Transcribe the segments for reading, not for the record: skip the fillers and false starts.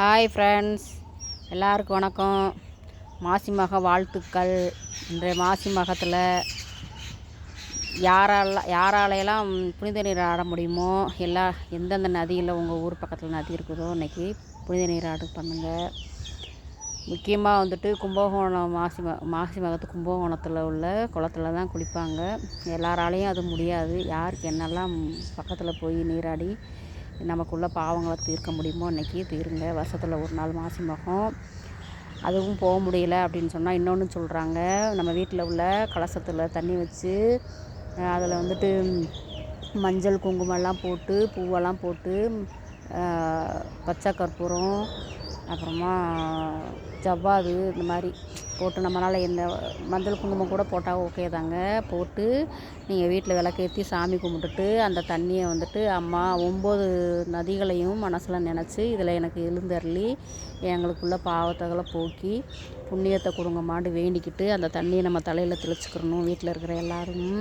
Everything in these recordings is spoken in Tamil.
ஹாய் ஃப்ரெண்ட்ஸ், எல்லாருக்கும் வணக்கம். மாசி மக வாழ்த்துக்கள். இன்றைய மாசி மகத்தில் யாராலையெல்லாம் புனித நீர் ஆட முடியுமோ எந்தெந்த நதியில் உங்கள் ஊர் பக்கத்தில் நதி இருக்குதோ இன்றைக்கி புனித நீர் ஆட பண்ணுங்கள். முக்கியமாக வந்துட்டு கும்பகோணம் மாசி மகத்து கும்பகோணத்தில் உள்ள குளத்துல தான் குளிப்பாங்க. எல்லாராலையும் அது முடியாது. யாருக்கு என்னெல்லாம் பக்கத்தில் போய் நீராடி நமக்குள்ள பாவங்களை தீர்க்க முடியுமோ இன்றைக்கி தீருங்க. வருஷத்தில் ஒரு நாள் மாசி மகம், அதுவும் போக முடியல அப்படின்னு சொன்னால் இன்னொன்று சொல்கிறாங்க. நம்ம வீட்டில் உள்ள கலசத்தில் தண்ணி வச்சு அதில் வந்துட்டு மஞ்சள் குங்குமம்லாம் போட்டு பூவெல்லாம் போட்டு பச்சை கற்பூரம் அப்புறமா ஜவ்வாது இந்த மாதிரி போட்டு நம்மளால் எந்த மஞ்சள் குங்குமம் கூட போட்டால் ஓகே தாங்க. போட்டு நீங்கள் வீட்டில் விளக்கேற்றி சாமி கும்பிட்டுட்டு அந்த தண்ணியை வந்துட்டு அம்மா 9 நதிகளையும் மனசில் நினச்சி இதில் எனக்கு எழுந்தருளி எங்களுக்குள்ள பாவத்தகளை போக்கி புண்ணியத்தை கொடுங்கம்மான்னு வேண்டிக்கிட்டு அந்த தண்ணியை நம்ம தலையில் தெளிச்சுக்கிறணும். வீட்டில் இருக்கிற எல்லாரும்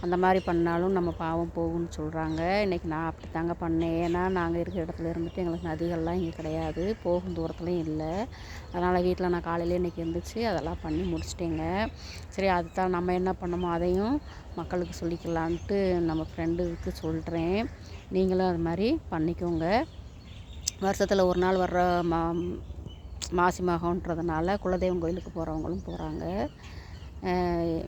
அந்த மாதிரி பண்ணாலும் நம்ம பாவம் போகும்னு சொல்கிறாங்க. இன்றைக்கி நான் அப்படி தாங்க பண்ணேன். ஏன்னா நாங்கள் இருக்கிற இடத்துல இருந்துட்டு எங்களுக்கு நதிகள்லாம் இங்கே கிடையாது, போகும் தூரத்துலையும் இல்லை. அதனால் வீட்டில் நான் காலையிலே இன்றைக்கி எழுந்திரிச்சி அதெல்லாம் பண்ணி முடிச்சிட்டேங்க. சரி, அதுதான் நம்ம என்ன பண்ணோமோ அதையும் மக்களுக்கு சொல்லிக்கலான்ட்டு நம்ம ஃப்ரெண்டுக்கு சொல்கிறேன். நீங்களும் அது மாதிரி பண்ணிக்கோங்க. வருஷத்தில் ஒரு நாள் வர்ற மாசி மகன்றதுனால குலதெய்வம் கோயிலுக்கு போகிறவங்களும் போகிறாங்க.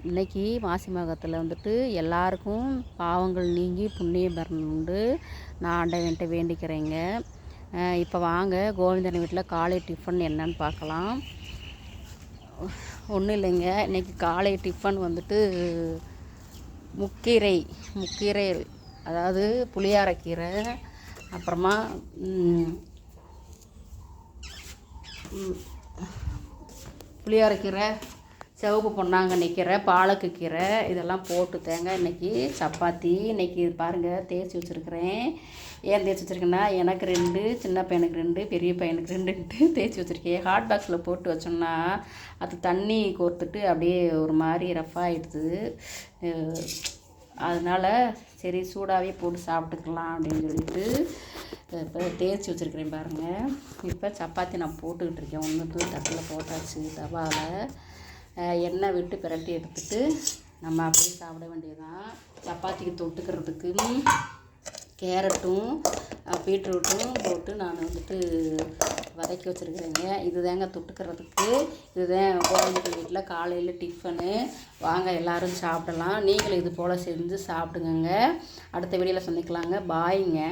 இன்றைக்கி மாசி மகத்தில் வந்துட்டு எல்லாருக்கும் பாவங்கள் நீங்கி புண்ணியம் பெறணுண்டு நான் ஆண்டவன்கிட்ட வேண்டிக்கிறேங்க. இப்போ வாங்க கோவிந்தன் வீட்டில் காலை டிஃபன் என்னன்னு பார்க்கலாம். ஒன்றும் இல்லைங்க, இன்றைக்கி காலை டிஃபன் வந்துட்டு முக்கீரை அதாவது புளியாரக்கீரை, அப்புறமா புளியாரக்கீரை, சிவப்பு பொன்னாங்கண்ணி கீரை, பாலக்கு கீரை இதெல்லாம் போட்டு தேங்க இன்றைக்கி சப்பாத்தி. இன்றைக்கி பாருங்கள் தேய்ச்சி வச்சுருக்கிறேன். ஏன் தேய்ச்சி வச்சுருக்கேன்னா எனக்கு 2, சின்ன பையனுக்கு 2, பெரிய பையனுக்கு 2ன்ட்டு தேய்ச்சி வச்சுருக்கேன். ஹாட் பாக்ஸில் போட்டு வச்சோம்னா அது தண்ணி கோர்த்துட்டு அப்படியே ஒரு மாதிரி ரஃப்பாகிடுது. அதனால் சரி சூடாகவே போட்டு சாப்பிட்டுக்கலாம் அப்படின்னு சொல்லிட்டு இப்போ தேய்ச்சி வச்சுருக்கிறேன் பாருங்கள். இப்போ சப்பாத்தி நான் போட்டுக்கிட்டு இருக்கேன். ஒன்று தட்டில் போட்டாச்சு தவாவில். எண்ணெய் விட்டு பிரட்டி எடுத்துட்டு நம்ம அப்படியே சாப்பிட வேண்டியதுதான். சப்பாத்திக்கு தொட்டுக்கிறதுக்கு கேரட்டும் பீட்ரூட்டும் போட்டு நான் வந்துட்டு வதக்கி வச்சுருக்கிறேங்க. இதுதாங்க தொட்டுக்கிறதுக்கு. இதுதான் கோவிலுக்கு வீட்டில் காலையில் டிஃபனு. வாங்க எல்லோரும் சாப்பிடலாம். நீங்களும் இது போல் செஞ்சு சாப்பிடுங்க. அடுத்த வீடியோவில் சந்திக்கலாங்க. பாய்ங்க.